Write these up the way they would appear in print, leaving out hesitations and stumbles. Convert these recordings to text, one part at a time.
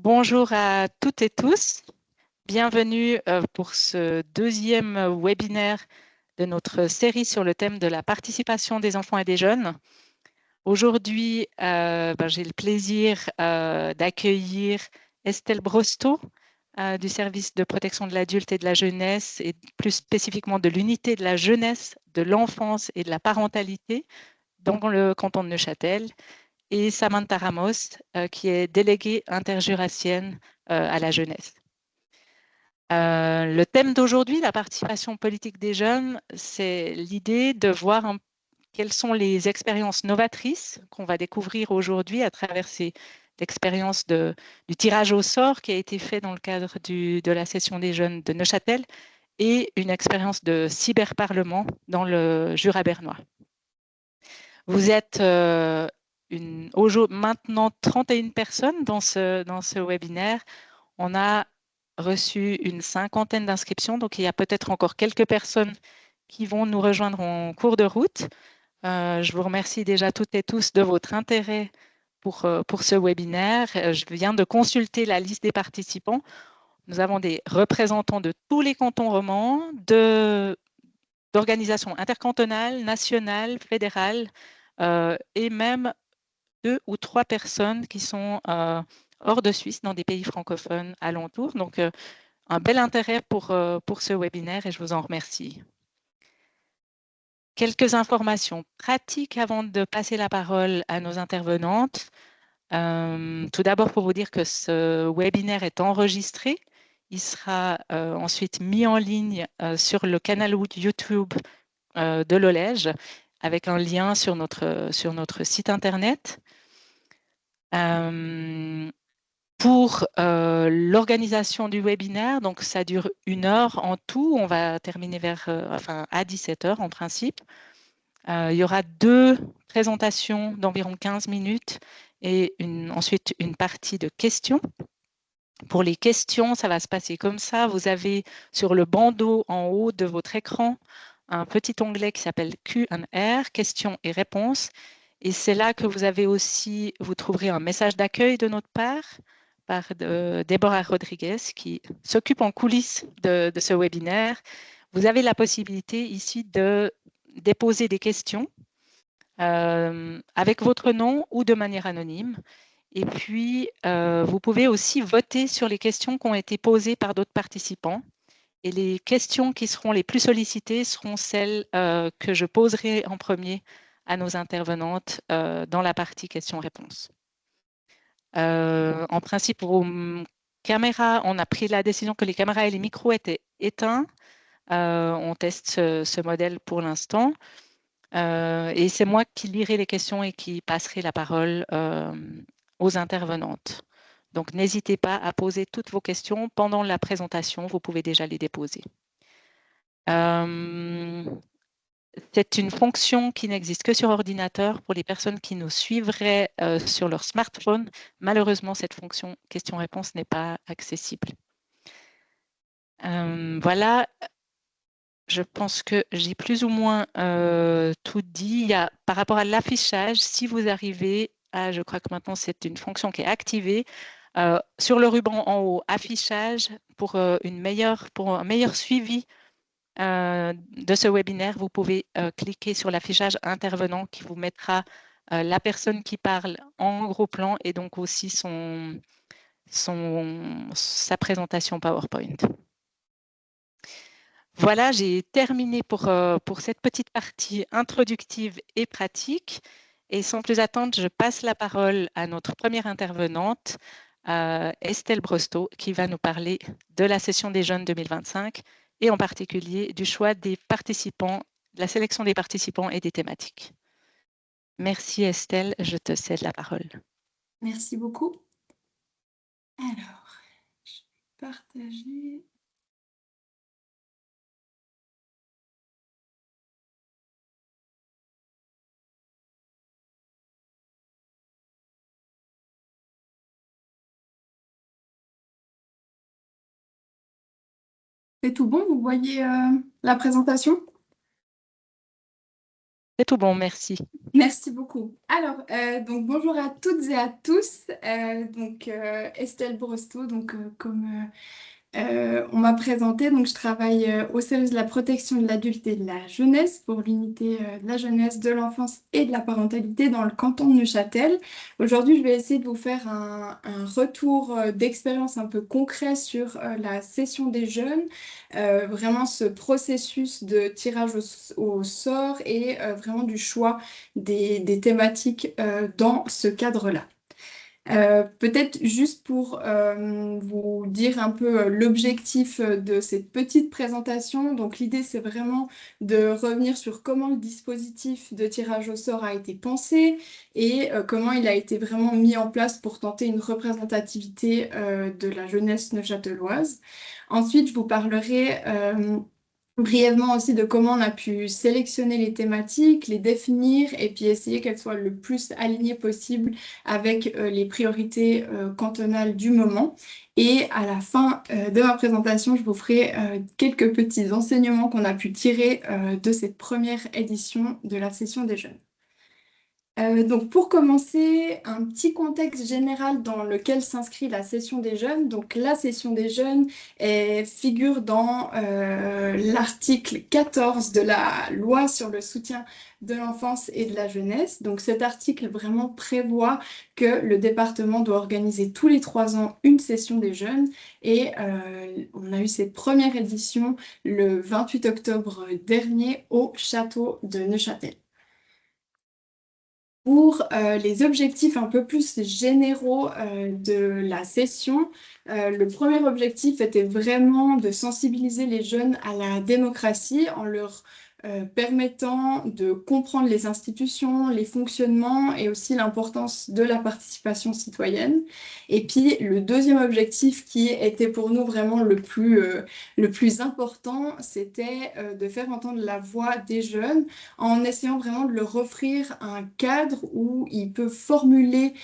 Bonjour à toutes et tous. Bienvenue pour ce deuxième webinaire de notre série sur le thème de la participation des enfants et des jeunes. Aujourd'hui, j'ai le plaisir d'accueillir Estelle Brosteau du service de protection de l'adulte et de la jeunesse et plus spécifiquement de l'unité de la jeunesse, de l'enfance et de la parentalité dans le canton de Neuchâtel, et Samantha Ramos, qui est déléguée interjurassienne à la jeunesse. Le thème d'aujourd'hui, la participation politique des jeunes, c'est l'idée de voir quelles sont les expériences novatrices qu'on va découvrir aujourd'hui à travers l'expérience du tirage au sort qui a été fait dans le cadre de la session des jeunes de Neuchâtel et une expérience de cyberparlement dans le Jura bernois. Vous êtes maintenant 31 personnes dans ce webinaire. On a reçu une cinquantaine d'inscriptions, donc il y a peut-être encore quelques personnes qui vont nous rejoindre en cours de route. Je vous remercie déjà toutes et tous de votre intérêt pour ce webinaire. Je viens de consulter la liste des participants. Nous avons des représentants de tous les cantons romans, d'organisations intercantonales, nationales, fédérales, et même 2 ou 3 personnes qui sont hors de Suisse, dans des pays francophones alentours. Donc, un bel intérêt pour ce webinaire et je vous en remercie. Quelques informations pratiques avant de passer la parole à nos intervenantes. Tout d'abord, pour vous dire que ce webinaire est enregistré. Il sera ensuite mis en ligne sur le canal YouTube de l'Olège avec un lien sur notre site internet. Pour l'organisation du webinaire, donc ça dure 1 heure en tout. On va terminer à 17 h en principe. Il y aura 2 présentations d'environ 15 minutes et ensuite une partie de questions. Pour les questions, ça va se passer comme ça. Vous avez sur le bandeau en haut de votre écran un petit onglet qui s'appelle Q&R, questions et réponses. Et c'est là que vous trouverez un message d'accueil de notre part par Déborah Rodriguez qui s'occupe en coulisses de ce webinaire. Vous avez la possibilité ici de déposer des questions avec votre nom ou de manière anonyme. Et puis, vous pouvez aussi voter sur les questions qui ont été posées par d'autres participants. Et les questions qui seront les plus sollicitées seront celles que je poserai en premier à nos intervenantes dans la partie questions-réponses. En principe, vos caméras, on a pris la décision que les caméras et les micros étaient éteints. On teste ce modèle pour l'instant. Et c'est moi qui lirai les questions et qui passerai la parole aux intervenantes. Donc, n'hésitez pas à poser toutes vos questions pendant la présentation. Vous pouvez déjà les déposer. C'est une fonction qui n'existe que sur ordinateur pour les personnes qui nous suivraient sur leur smartphone. Malheureusement, cette fonction question-réponse n'est pas accessible. Voilà, je pense que j'ai plus ou moins tout dit. Par rapport à l'affichage, si vous arrivez à, je crois que maintenant c'est une fonction qui est activée, sur le ruban en haut, affichage, pour un meilleur suivi de ce webinaire, vous pouvez cliquer sur l'affichage intervenant qui vous mettra la personne qui parle en gros plan et donc aussi sa présentation PowerPoint. Voilà, j'ai terminé pour cette petite partie introductive et pratique. Et sans plus attendre, je passe la parole à notre première intervenante, Estelle Brosteau, qui va nous parler de la session des jeunes 2025 et en particulier du choix des participants, de la sélection des participants et des thématiques. Merci Estelle, je te cède la parole. Merci beaucoup. Alors, je vais partager. C'est tout bon, vous voyez la présentation? C'est tout bon, merci. Merci beaucoup. Alors, donc bonjour à toutes et à tous. Estelle Brosto, comme on m'a présenté, donc je travaille au service de la protection de l'adulte et de la jeunesse pour l'unité de la jeunesse, de l'enfance et de la parentalité dans le canton de Neuchâtel. Aujourd'hui, je vais essayer de vous faire un retour d'expérience un peu concret sur la session des jeunes, vraiment ce processus de tirage au sort et vraiment du choix des thématiques dans ce cadre-là. Peut-être juste pour vous dire un peu l'objectif de cette petite présentation. Donc l'idée, c'est vraiment de revenir sur comment le dispositif de tirage au sort a été pensé et comment il a été vraiment mis en place pour tenter une représentativité de la jeunesse neuchâteloise. Ensuite, je vous parlerai brièvement aussi de comment on a pu sélectionner les thématiques, les définir et puis essayer qu'elles soient le plus alignées possible avec les priorités cantonales du moment. Et à la fin de ma présentation, je vous ferai quelques petits enseignements qu'on a pu tirer de cette première édition de la session des jeunes. Donc pour commencer, un petit contexte général dans lequel s'inscrit la session des jeunes. Donc la session des jeunes figure dans l'article 14 de la loi sur le soutien de l'enfance et de la jeunesse. Donc cet article vraiment prévoit que le département doit organiser tous les 3 ans une session des jeunes et on a eu cette première édition le 28 octobre dernier au château de Neuchâtel. Pour les objectifs un peu plus généraux de la session, le premier objectif était vraiment de sensibiliser les jeunes à la démocratie en leur permettant de comprendre les institutions, les fonctionnements et aussi l'importance de la participation citoyenne. Et puis le deuxième objectif qui était pour nous vraiment le plus important, c'était de faire entendre la voix des jeunes en essayant vraiment de leur offrir un cadre où ils peuvent formuler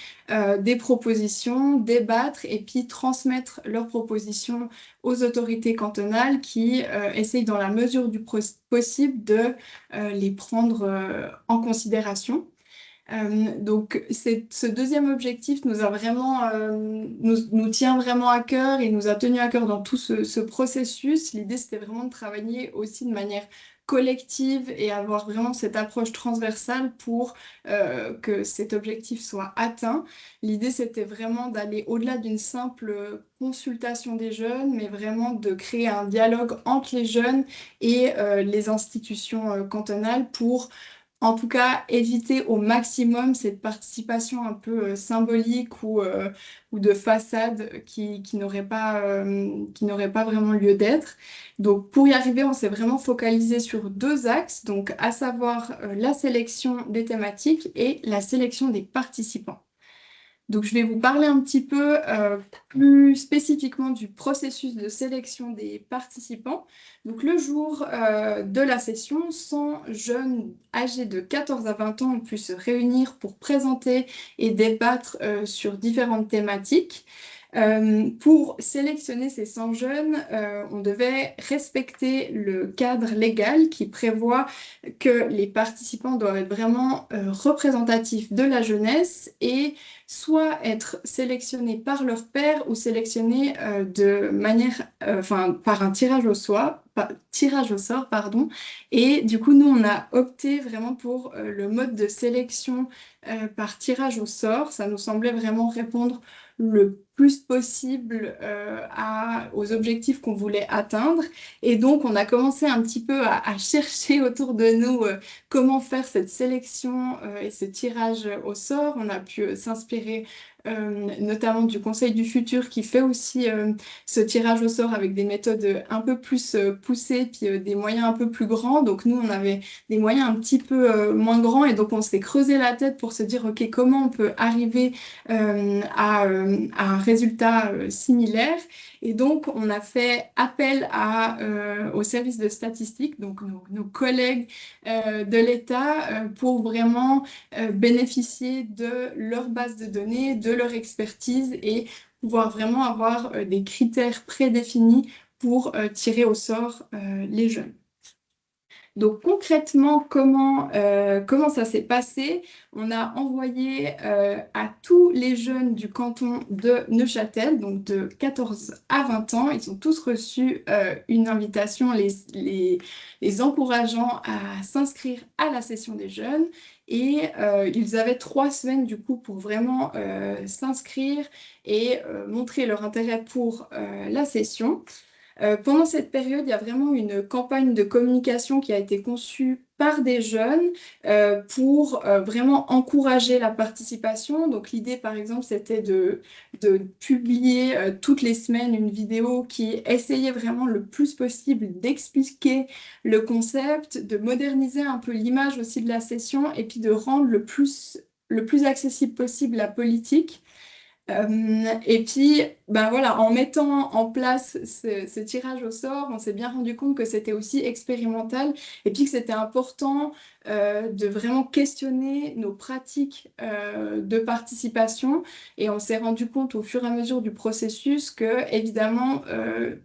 des propositions, débattre et puis transmettre leurs propositions aux autorités cantonales qui essayent dans la mesure du possible de les prendre en considération. Ce deuxième objectif nous a vraiment, nous tient vraiment à cœur et nous a tenu à cœur dans tout ce processus. L'idée, c'était vraiment de travailler aussi de manière collective et avoir vraiment cette approche transversale pour que cet objectif soit atteint. L'idée, c'était vraiment d'aller au-delà d'une simple consultation des jeunes, mais vraiment de créer un dialogue entre les jeunes et les institutions cantonales pour en tout cas, éviter au maximum cette participation un peu symbolique ou de façade qui n'aurait pas vraiment lieu d'être. Donc, pour y arriver, on s'est vraiment focalisé sur 2 axes, donc à savoir la sélection des thématiques et la sélection des participants. Donc, je vais vous parler un petit peu plus spécifiquement du processus de sélection des participants. Donc, le jour de la session, 100 jeunes âgés de 14 à 20 ans ont pu se réunir pour présenter et débattre sur différentes thématiques. Pour sélectionner ces 100 jeunes, on devait respecter le cadre légal qui prévoit que les participants doivent être vraiment représentatifs de la jeunesse et soit être sélectionnés par leur père ou sélectionnés de manière, par un tirage au sort, pardon. Et du coup, nous, on a opté vraiment pour le mode de sélection par tirage au sort. Ça nous semblait vraiment répondre le plus possible aux objectifs qu'on voulait atteindre. Et donc, on a commencé un petit peu à chercher autour de nous comment faire cette sélection et ce tirage au sort. On a pu s'inspirer notamment du Conseil du futur qui fait aussi ce tirage au sort avec des méthodes un peu plus poussées puis des moyens un peu plus grands. Donc nous, on avait des moyens un petit peu moins grands et donc on s'est creusé la tête pour se dire, OK, comment on peut arriver à un résultat similaire. Et donc, on a fait appel au service de statistiques, donc nos collègues de l'État, pour vraiment bénéficier de leur base de données, de leur expertise et pouvoir vraiment avoir des critères prédéfinis pour tirer au sort les jeunes. Donc concrètement, comment ça s'est passé? On a envoyé à tous les jeunes du canton de Neuchâtel, donc de 14 à 20 ans, ils ont tous reçu une invitation les encourageant à s'inscrire à la session des jeunes. Et ils avaient 3 semaines du coup pour vraiment s'inscrire et montrer leur intérêt pour la session. Pendant cette période, il y a vraiment une campagne de communication qui a été conçue par des jeunes pour vraiment encourager la participation. Donc l'idée, par exemple, c'était de publier toutes les semaines une vidéo qui essayait vraiment le plus possible d'expliquer le concept, de moderniser un peu l'image aussi de la session et puis de rendre le plus accessible possible la politique. Et puis, ben voilà, en mettant en place ce tirage au sort, on s'est bien rendu compte que c'était aussi expérimental et puis que c'était important de vraiment questionner nos pratiques de participation. Et on s'est rendu compte au fur et à mesure du processus que, évidemment,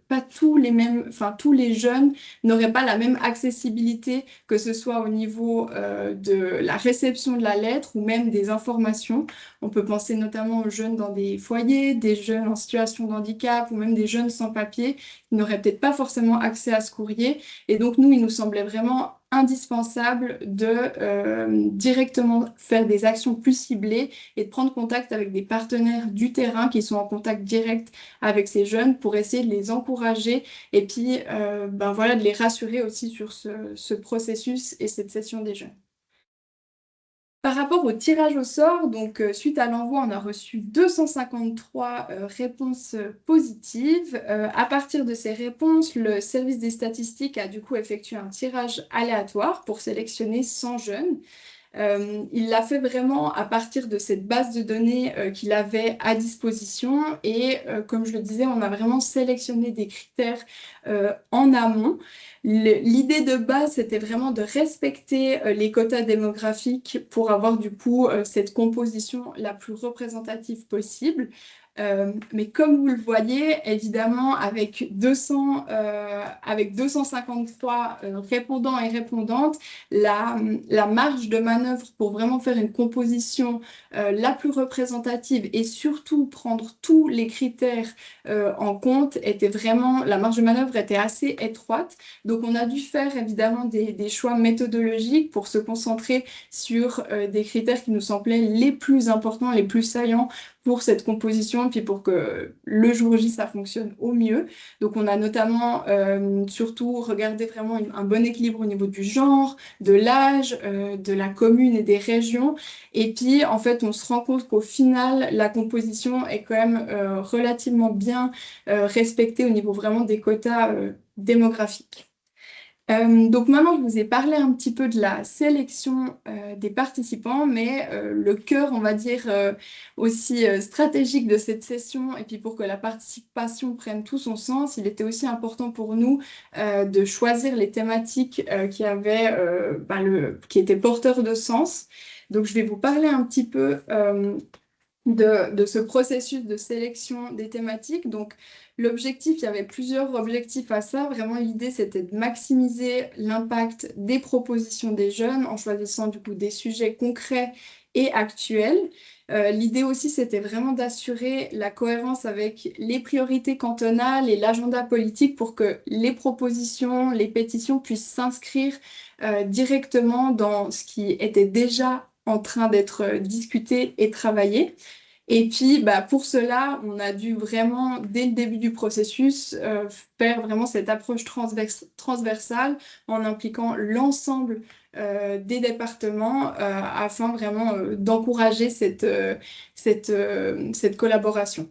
pas tous les jeunes n'auraient pas la même accessibilité, que ce soit au niveau de la réception de la lettre ou même des informations. On peut penser notamment aux jeunes dans des foyers, des jeunes en situation de handicap ou même des jeunes sans papier qui n'auraient peut-être pas forcément accès à ce courrier. Et donc nous, il nous semblait vraiment indispensable de directement faire des actions plus ciblées et de prendre contact avec des partenaires du terrain qui sont en contact direct avec ces jeunes pour essayer de les encourager et puis ben voilà, de les rassurer aussi sur ce processus et cette session des jeunes. Par rapport au tirage au sort, donc suite à l'envoi, on a reçu 253 réponses positives. À partir de ces réponses, le service des statistiques a du coup effectué un tirage aléatoire pour sélectionner 100 jeunes. Il l'a fait vraiment à partir de cette base de données qu'il avait à disposition et comme je le disais, on a vraiment sélectionné des critères en amont. L'idée de base, c'était vraiment de respecter les quotas démographiques pour avoir du coup cette composition la plus représentative possible. Mais comme vous le voyez, évidemment, avec 253 répondants et répondantes, la marge de manœuvre pour vraiment faire une composition la plus représentative et surtout prendre tous les critères en compte la marge de manœuvre était assez étroite. Donc on a dû faire évidemment des choix méthodologiques pour se concentrer sur des critères qui nous semblaient les plus importants, les plus saillants pour cette composition, puis pour que le jour J, ça fonctionne au mieux. Donc on a notamment surtout regardé vraiment un bon équilibre au niveau du genre, de l'âge, de la commune et des régions. Et puis en fait, on se rend compte qu'au final, la composition est quand même relativement bien respectée au niveau vraiment des quotas démographiques. Donc maintenant, je vous ai parlé un petit peu de la sélection des participants, mais le cœur, on va dire, aussi stratégique de cette session, et puis pour que la participation prenne tout son sens, il était aussi important pour nous de choisir les thématiques qui étaient porteurs de sens. Donc je vais vous parler un petit peu de ce processus de sélection des thématiques. Donc, l'objectif, il y avait plusieurs objectifs à ça. Vraiment, l'idée, c'était de maximiser l'impact des propositions des jeunes en choisissant du coup des sujets concrets et actuels. L'idée aussi, c'était vraiment d'assurer la cohérence avec les priorités cantonales et l'agenda politique pour que les propositions, les pétitions puissent s'inscrire directement dans ce qui était déjà en train d'être discuté et travaillé. Et puis, bah, pour cela, on a dû vraiment, dès le début du processus, faire vraiment cette approche transversale en impliquant l'ensemble des départements afin vraiment d'encourager cette collaboration.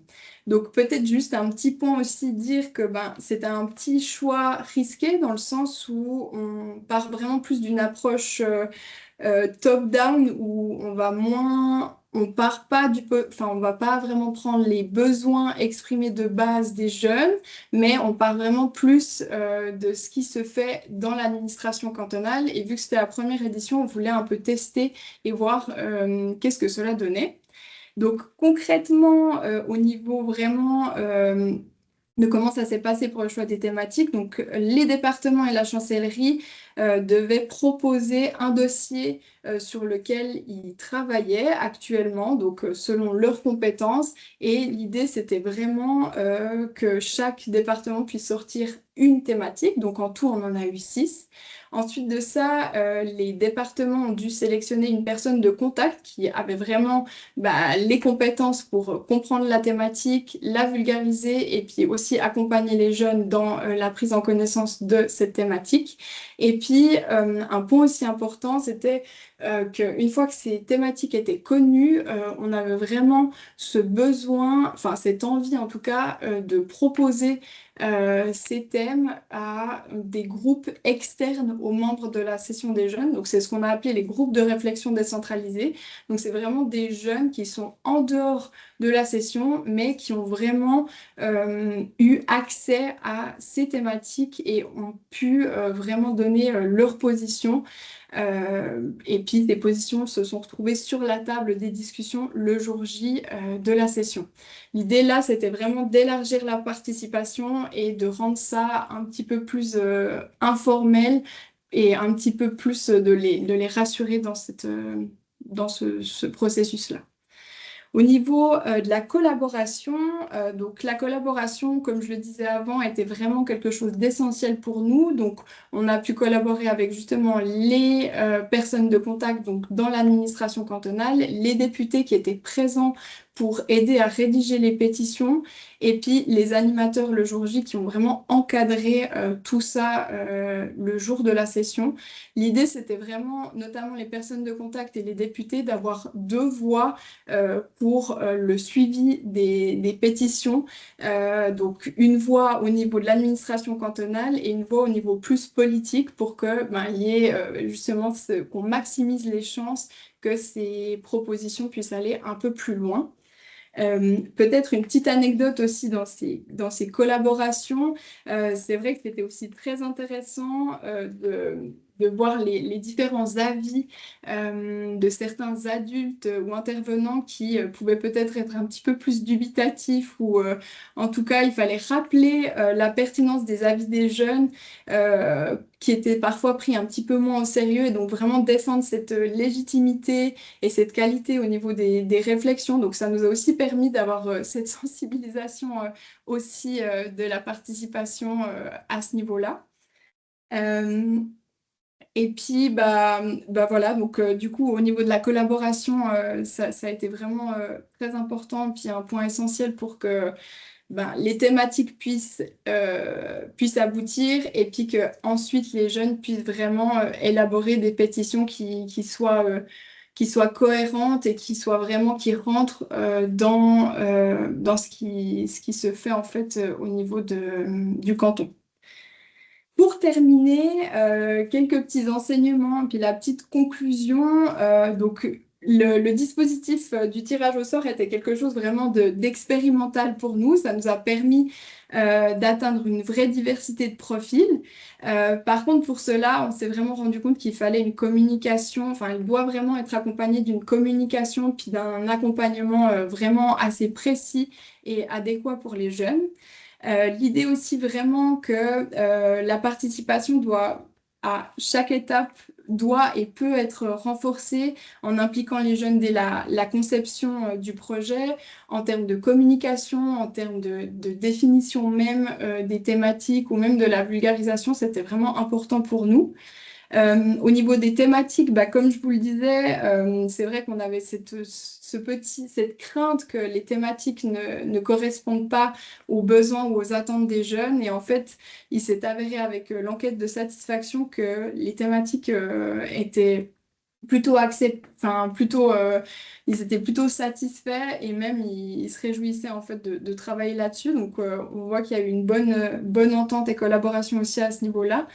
Donc peut-être juste un petit point aussi, dire que ben, c'est un petit choix risqué dans le sens où on part vraiment plus d'une approche top-down où on part pas enfin, on va pas vraiment prendre les besoins exprimés de base des jeunes, mais on part vraiment plus de ce qui se fait dans l'administration cantonale. Et vu que c'était la première édition, on voulait un peu tester et voir qu'est-ce que cela donnait. Donc concrètement, au niveau vraiment de comment ça s'est passé pour le choix des thématiques. Donc, les départements et la chancellerie devaient proposer un dossier sur lequel ils travaillaient actuellement, donc selon leurs compétences. Et l'idée, c'était vraiment que chaque département puisse sortir une thématique. Donc, en tout, on en a eu 6. Ensuite de ça, les départements ont dû sélectionner une personne de contact qui avait vraiment les compétences pour comprendre la thématique, la vulgariser et puis aussi accompagner les jeunes dans la prise en connaissance de cette thématique. Et puis, un point aussi important, c'était qu'une fois que ces thématiques étaient connues, on avait vraiment ce besoin, enfin cette envie en tout cas, de proposer ces thèmes à des groupes externes aux membres de la session des jeunes. Donc, c'est ce qu'on a appelé les groupes de réflexion décentralisés. Donc, c'est vraiment des jeunes qui sont en dehors de la session, mais qui ont vraiment eu accès à ces thématiques et ont pu vraiment donner leur position. Et puis, ces positions se sont retrouvées sur la table des discussions le jour J de la session. L'idée là, c'était vraiment d'élargir la participation et de rendre ça un petit peu plus informel et un petit peu plus de les rassurer dans dans ce processus-là. Au niveau de la collaboration, donc la collaboration, comme je le disais avant, était vraiment quelque chose d'essentiel pour nous. Donc, on a pu collaborer avec justement les personnes de contact, donc dans l'administration cantonale, les députés qui étaient présents pour aider à rédiger les pétitions, et puis les animateurs le jour J qui ont vraiment encadré tout ça le jour de la session. L'idée, c'était vraiment, notamment les personnes de contact et les députés, d'avoir deux voix pour le suivi des pétitions. Donc une voix au niveau de l'administration cantonale et une voix au niveau plus politique pour que il y ait justement qu'on maximise les chances que ces propositions puissent aller un peu plus loin. Peut-être une petite anecdote aussi dans ces collaborations. C'est vrai que c'était aussi très intéressant de voir les différents avis de certains adultes ou intervenants qui pouvaient peut-être être un petit peu plus dubitatifs ou en tout cas, il fallait rappeler la pertinence des avis des jeunes qui étaient parfois pris un petit peu moins au sérieux et donc vraiment défendre cette légitimité et cette qualité au niveau des réflexions. Donc ça nous a aussi permis d'avoir cette sensibilisation aussi de la participation à ce niveau-là. Euh, et puis voilà, donc du coup au niveau de la collaboration, ça a été vraiment très important, puis un point essentiel pour que les thématiques puissent aboutir et puis que ensuite les jeunes puissent vraiment élaborer des pétitions qui soient cohérentes et qui soient vraiment qui rentrent dans ce qui se fait en fait au niveau du canton. Pour terminer, quelques petits enseignements, puis la petite conclusion. Donc, le dispositif du tirage au sort était quelque chose vraiment d'expérimental pour nous. Ça nous a permis d'atteindre une vraie diversité de profils. Par contre, pour cela, on s'est vraiment rendu compte qu'il fallait une communication, enfin, elle doit vraiment être accompagnée d'une communication, puis d'un accompagnement vraiment assez précis et adéquat pour les jeunes. L'idée aussi vraiment que la participation doit, à chaque étape, doit et peut être renforcée en impliquant les jeunes dès la conception du projet, en termes de communication, en termes de définition même des thématiques ou même de la vulgarisation. C'était vraiment important pour nous. Au niveau des thématiques, comme je vous le disais, c'est vrai qu'on avait cette crainte que les thématiques ne correspondent pas aux besoins ou aux attentes des jeunes. Et en fait, il s'est avéré avec l'enquête de satisfaction que les thématiques étaient plutôt enfin ils étaient plutôt satisfaits et même ils se réjouissaient en fait de travailler là-dessus. Donc on voit qu'il y a eu une bonne entente et collaboration aussi à ce niveau-là.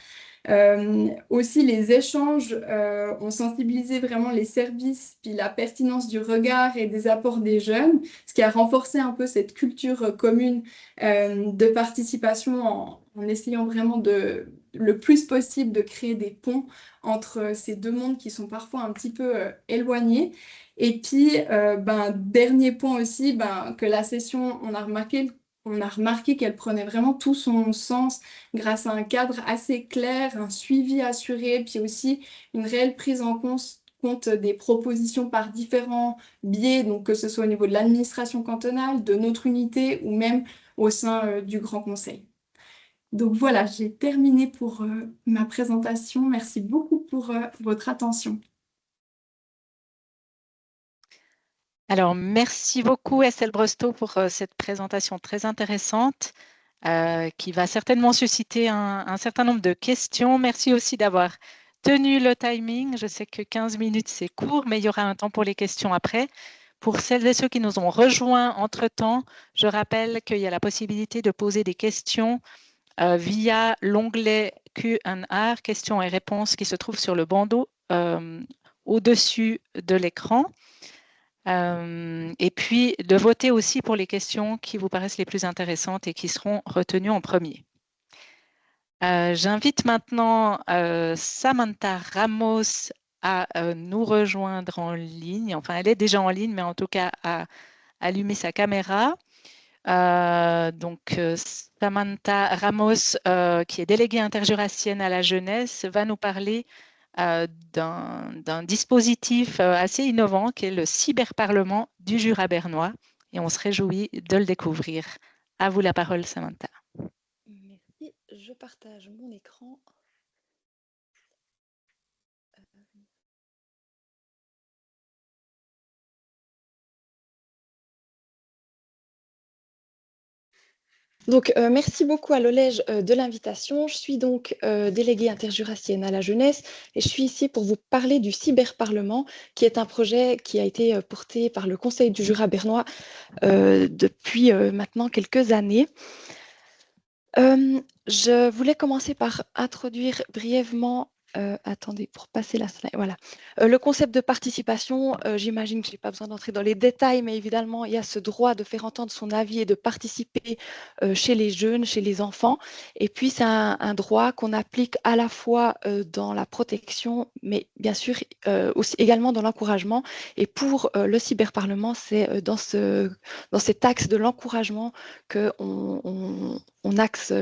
Aussi, les échanges ont sensibilisé vraiment les services, puis la pertinence du regard et des apports des jeunes, ce qui a renforcé un peu cette culture commune de participation en essayant vraiment le plus possible de créer des ponts entre ces deux mondes qui sont parfois un petit peu éloignés. Et puis, dernier point aussi, que la session, on a remarqué on a remarqué qu'elle prenait vraiment tout son sens grâce à un cadre assez clair, un suivi assuré, puis aussi une réelle prise en compte des propositions par différents biais, donc que ce soit au niveau de l'administration cantonale, de notre unité ou même au sein du Grand Conseil. Donc voilà, j'ai terminé pour ma présentation. Merci beaucoup pour votre attention. Alors, merci beaucoup Estelle Brestow pour cette présentation très intéressante qui va certainement susciter un certain nombre de questions. Merci aussi d'avoir tenu le timing. Je sais que 15 minutes, c'est court, mais il y aura un temps pour les questions après. Pour celles et ceux qui nous ont rejoints entre-temps, je rappelle qu'il y a la possibilité de poser des questions via l'onglet Q&A, questions et réponses, qui se trouve sur le bandeau au-dessus de l'écran. Et puis de voter aussi pour les questions qui vous paraissent les plus intéressantes et qui seront retenues en premier. J'invite maintenant Samantha Ramos à nous rejoindre en ligne. Enfin, elle est déjà en ligne, mais en tout cas à allumer sa caméra. Donc, Samantha Ramos, qui est déléguée interjurassienne à la jeunesse, va nous parler d'un dispositif assez innovant qui est le cyberparlement du Jura bernois. Et on se réjouit de le découvrir. À vous la parole, Samantha. Merci, je partage mon écran. Donc, merci beaucoup à l'Olège de l'invitation. Je suis donc déléguée interjurassienne à la jeunesse et je suis ici pour vous parler du cyberparlement, qui est un projet qui a été porté par le Conseil du Jura bernois depuis maintenant quelques années. Je voulais commencer par introduire brièvement, attendez, pour passer la slide, voilà. Le concept de participation, j'imagine que je n'ai pas besoin d'entrer dans les détails, mais évidemment, il y a ce droit de faire entendre son avis et de participer chez les jeunes, chez les enfants. Et puis, c'est un droit qu'on applique à la fois dans la protection, mais bien sûr aussi également dans l'encouragement. Et pour le cyberparlement, c'est dans cet axe de l'encouragement qu'on axe,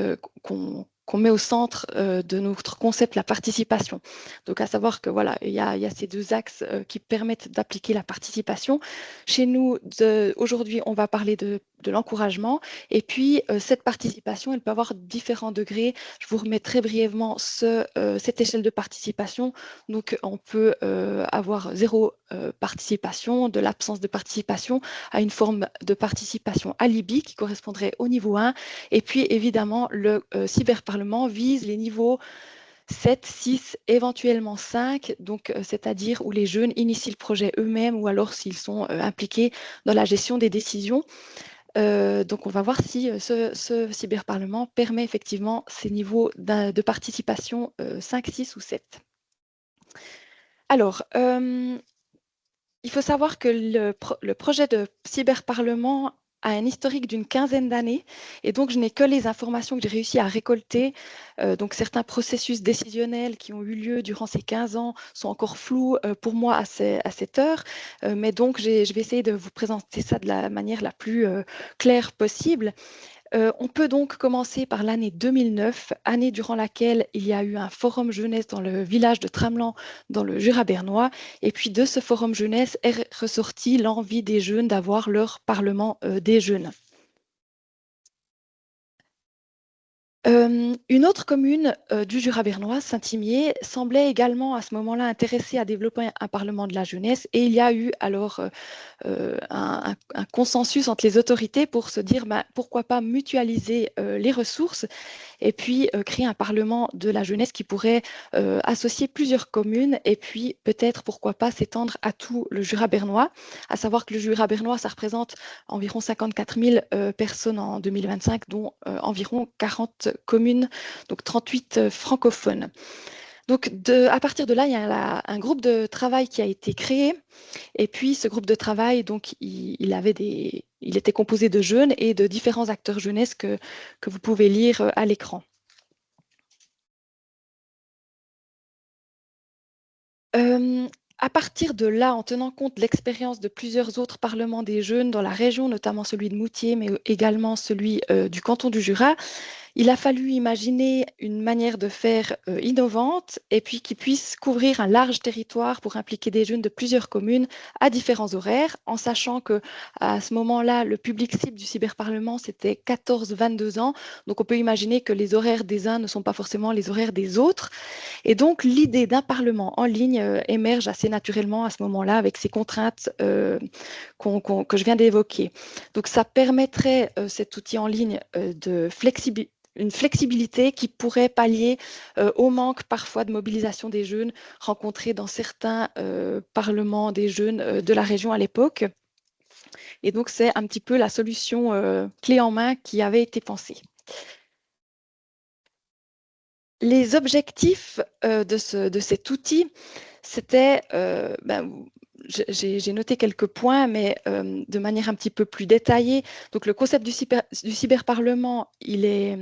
qu'on met au centre de notre concept, la participation. Donc, à savoir que voilà, il y a ces deux axes qui permettent d'appliquer la participation. Chez nous, aujourd'hui, on va parler de l'encouragement. Et puis, cette participation, elle peut avoir différents degrés. Je vous remets très brièvement cette échelle de participation. Donc, on peut avoir zéro participation, de l'absence de participation, à une forme de participation alibi qui correspondrait au niveau 1. Et puis, évidemment, le cyberparlement vise les niveaux 7, 6, éventuellement 5, donc c'est-à-dire où les jeunes initient le projet eux-mêmes ou alors s'ils sont impliqués dans la gestion des décisions. Donc, on va voir si ce cyberparlement permet effectivement ces niveaux de participation 5, 6 ou 7. Alors, il faut savoir que le projet de cyberparlement a un historique d'une quinzaine d'années et donc je n'ai que les informations que j'ai réussi à récolter. Donc certains processus décisionnels qui ont eu lieu durant ces 15 ans sont encore flous pour moi à cette heure, mais donc je vais essayer de vous présenter ça de la manière la plus claire possible. On peut donc commencer par l'année 2009, année durant laquelle il y a eu un forum jeunesse dans le village de Tramelan, dans le Jura bernois. Et puis de ce forum jeunesse est ressortie l'envie des jeunes d'avoir leur parlement des jeunes. Une autre commune du Jura bernois, Saint-Imier, semblait également à ce moment-là intéressée à développer un parlement de la jeunesse et il y a eu alors un consensus entre les autorités pour se dire pourquoi pas mutualiser les ressources et puis créer un parlement de la jeunesse qui pourrait associer plusieurs communes et puis peut-être pourquoi pas s'étendre à tout le Jura bernois, à savoir que le Jura bernois, ça représente environ 54 000 personnes en 2025, dont environ 40 communes, donc 38 francophones. Donc, à partir de là, il y a un groupe de travail qui a été créé. Et puis, ce groupe de travail, donc, il était composé de jeunes et de différents acteurs jeunesse que vous pouvez lire à l'écran. À partir de là, en tenant compte de l'expérience de plusieurs autres parlements des jeunes dans la région, notamment celui de Moutier, mais également celui du canton du Jura, il a fallu imaginer une manière de faire innovante et puis qui puisse couvrir un large territoire pour impliquer des jeunes de plusieurs communes à différents horaires, en sachant que à ce moment-là, le public cible du cyberparlement, c'était 14-22 ans. Donc, on peut imaginer que les horaires des uns ne sont pas forcément les horaires des autres. Et donc, l'idée d'un parlement en ligne émerge assez naturellement à ce moment-là avec ces contraintes que je viens d'évoquer. Donc, ça permettrait, cet outil en ligne, une flexibilité qui pourrait pallier au manque parfois de mobilisation des jeunes rencontrés dans certains parlements des jeunes de la région à l'époque. Et donc, c'est un petit peu la solution clé en main qui avait été pensée. Les objectifs de cet outil, c'était, j'ai noté quelques points, mais de manière un petit peu plus détaillée. Donc, le concept du cyberparlement, il est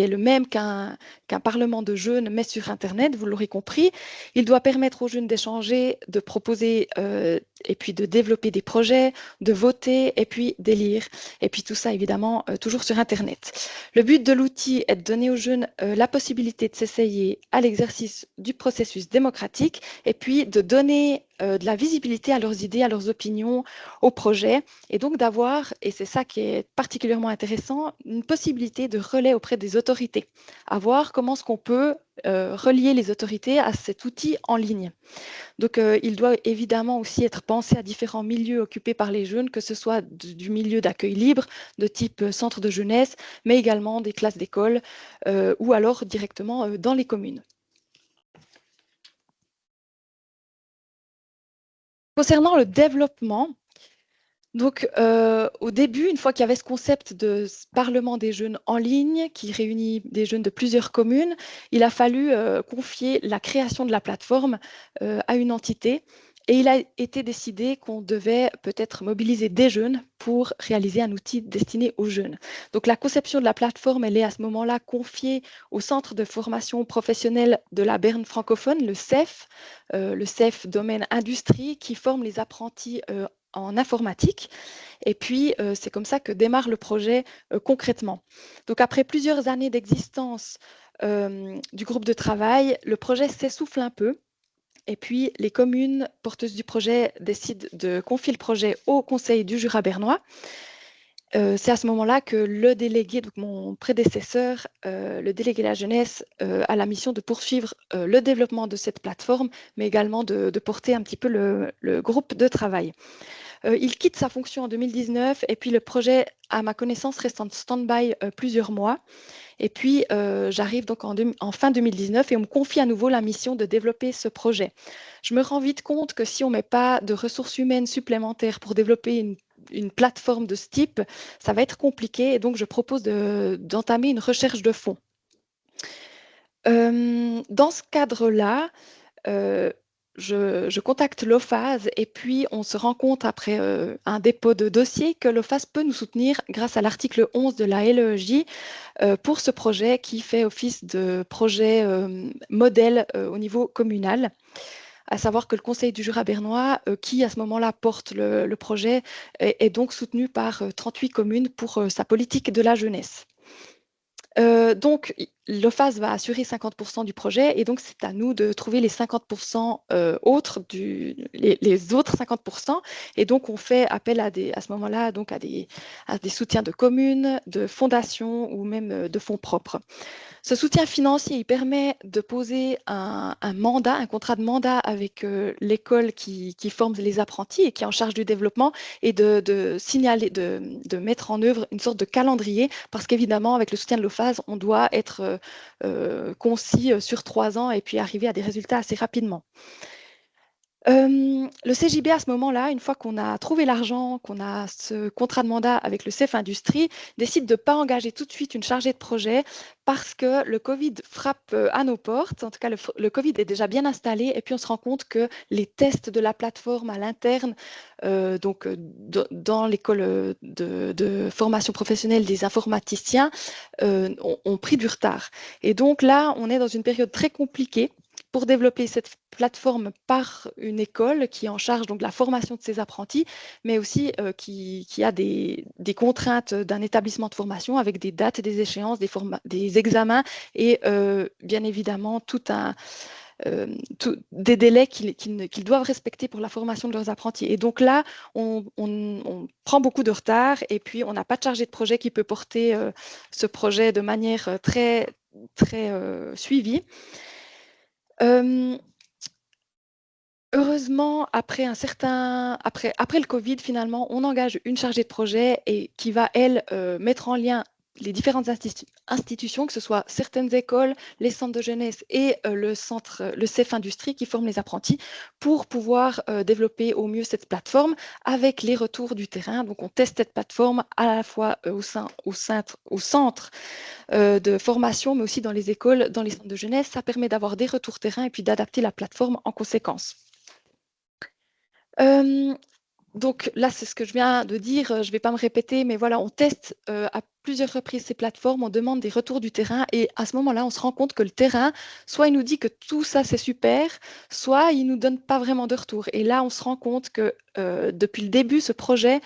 le même qu'un parlement de jeunes, mais sur Internet, vous l'aurez compris. Il doit permettre aux jeunes d'échanger, de proposer et puis de développer des projets, de voter et puis d'élire. Et puis tout ça, évidemment, toujours sur Internet. Le but de l'outil est de donner aux jeunes la possibilité de s'essayer à l'exercice du processus démocratique et puis de donner de la visibilité à leurs idées, à leurs opinions, aux projets, et donc d'avoir, et c'est ça qui est particulièrement intéressant, une possibilité de relais auprès des autorités, à voir comment est-ce qu'on peut relier les autorités à cet outil en ligne. Donc, il doit évidemment aussi être pensé à différents milieux occupés par les jeunes, que ce soit du milieu d'accueil libre, de type centre de jeunesse, mais également des classes d'école ou alors directement dans les communes. Concernant le développement, donc au début, une fois qu'il y avait ce concept de parlement des jeunes en ligne qui réunit des jeunes de plusieurs communes, il a fallu confier la création de la plateforme à une entité. Et il a été décidé qu'on devait peut-être mobiliser des jeunes pour réaliser un outil destiné aux jeunes. Donc la conception de la plateforme, elle est à ce moment-là confiée au Centre de formation professionnelle de la Berne francophone, le CEF Domaine Industrie, qui forme les apprentis en informatique. Et puis, c'est comme ça que démarre le projet concrètement. Donc, après plusieurs années d'existence du groupe de travail, le projet s'essouffle un peu. Et puis, les communes porteuses du projet décident de confier le projet au Conseil du Jura bernois. C'est à ce moment-là que le délégué, donc mon prédécesseur, le délégué de la jeunesse, a la mission de poursuivre le développement de cette plateforme, mais également de porter un petit peu le groupe de travail. Il quitte sa fonction en 2019 et puis le projet, à ma connaissance, reste en stand-by plusieurs mois. Et puis, j'arrive donc en fin 2019 et on me confie à nouveau la mission de développer ce projet. Je me rends vite compte que si on ne met pas de ressources humaines supplémentaires pour développer une plateforme de ce type, ça va être compliqué et donc je propose d'entamer une recherche de fonds. Dans ce cadre-là, je contacte l'OFAS et puis on se rend compte après un dépôt de dossier que l'OFAS peut nous soutenir grâce à l'article 11 de la LEJ pour ce projet qui fait office de projet modèle au niveau communal. À savoir que le Conseil du Jura bernois, qui à ce moment-là porte le projet, est donc soutenu par 38 communes pour sa politique de la jeunesse. Donc, l'OFAS va assurer 50% du projet et donc c'est à nous de trouver les 50% autres, les autres 50%. Et donc, on fait appel à ce moment-là donc à des soutiens de communes, de fondations ou même de fonds propres. Ce soutien financier, il permet de poser un mandat, un contrat de mandat avec l'école qui forme les apprentis et qui est en charge du développement et de signaler, de mettre en œuvre une sorte de calendrier parce qu'évidemment, avec le soutien de l'OFAS, on doit être concis sur 3 ans et puis arriver à des résultats assez rapidement. Le CJB, à ce moment-là, une fois qu'on a trouvé l'argent, qu'on a ce contrat de mandat avec le CEF Industrie, décide de ne pas engager tout de suite une chargée de projet parce que le Covid frappe à nos portes. En tout cas, le Covid est déjà bien installé et puis on se rend compte que les tests de la plateforme à l'interne, dans l'école de formation professionnelle des informaticiens, ont pris du retard. Et donc là, on est dans une période très compliquée pour développer cette plateforme par une école qui est en charge donc, de la formation de ses apprentis, mais aussi qui a des contraintes d'un établissement de formation avec des dates, des échéances, des examens et bien évidemment des délais qu'ils doivent respecter pour la formation de leurs apprentis. Et donc là, on prend beaucoup de retard et puis on n'a pas de chargé de projet qui peut porter ce projet de manière très suivie. Heureusement, après le Covid, finalement, on engage une chargée de projet et qui va, elle, mettre en lien les différentes institutions, que ce soit certaines écoles, les centres de jeunesse et le CEF Industrie qui forment les apprentis pour pouvoir développer au mieux cette plateforme avec les retours du terrain. Donc, on teste cette plateforme à la fois au centre de formation, mais aussi dans les écoles, dans les centres de jeunesse. Ça permet d'avoir des retours terrain et puis d'adapter la plateforme en conséquence. Donc là, c'est ce que je viens de dire, je ne vais pas me répéter, mais voilà, on teste à plusieurs reprises ces plateformes, on demande des retours du terrain et à ce moment-là, on se rend compte que le terrain, soit il nous dit que tout ça c'est super, soit il ne nous donne pas vraiment de retour. Et là, on se rend compte que depuis le début, ce projet,